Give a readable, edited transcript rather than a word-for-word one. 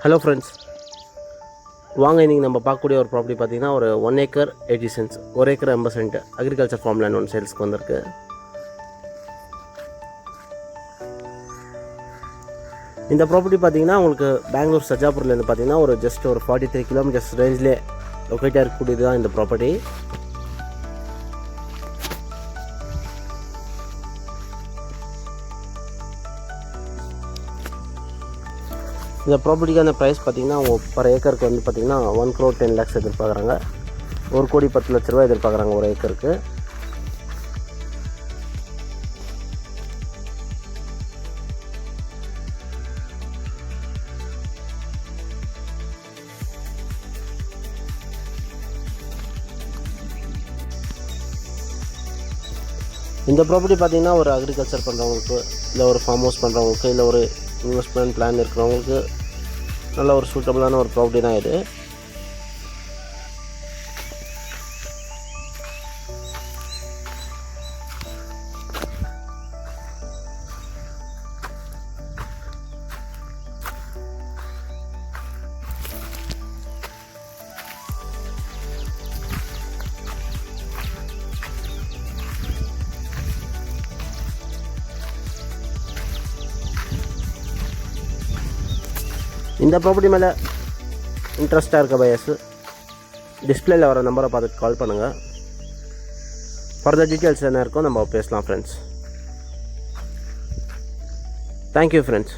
Hello friends, வாங்க இன்றைக்கி நம்ம பார்க்கக்கூடிய ஒரு ப்ராப்பர்ட்டி பார்த்திங்கன்னா ஒரு 1 acre 80 cents, 1 acre 80 cent agriculture farm land ஒன்று சேல்ஸ்க்கு வந்திருக்கு. இந்த ப்ராப்பர்ட்டி பார்த்திங்கன்னா உங்களுக்கு பெங்களூர் சஜாப்பூர்லேருந்து பார்த்திங்கன்னா ஒரு ஜஸ்ட் ஒரு 43 கிலோமீட்டர்ஸ் ரேஞ்சிலே லொக்கேட்டாக இருக்கக்கூடியது தான் இந்த ப்ராப்பர்ட்டி. இந்த ப்ராப்பர்ட்டிக்கான ப்ரைஸ் பார்த்திங்கன்னா பர் ஏக்கருக்கு வந்து பார்த்திங்கன்னா 1 crore 10 lakhs எதிர்பார்க்குறாங்க. 1,10,00,000 எதிர்பார்க்குறாங்க ஒரு ஏக்கருக்கு. இந்த ப்ராப்பர்ட்டி பார்த்திங்கன்னா ஒரு அக்ரிகல்ச்சர் பண்ணுறவங்களுக்கு, இல்லை ஒரு ஃபார்ம் ஹவுஸ் பண்ணுறவங்களுக்கு, இல்லை ஒரு இன்வெஸ்ட்மெண்ட் பிளான் இருக்கிறவங்களுக்கு நல்ல ஒரு சூட்டபுளான ஒரு ப்ராப்பர்ட்டி தான் இது. இந்த ப்ராப்பர்ட்டி மேலே இன்ட்ரெஸ்ட்டாக இருக்க பையர்ஸு டிஸ்பிளேயில் வர நம்பரை பார்த்துட்டு கால் பண்ணுங்கள். ஃபர்தர் டீட்டெயில்ஸ் என்ன இருக்கோ நம்ம பேசலாம் ஃப்ரெண்ட்ஸ். Thank you friends.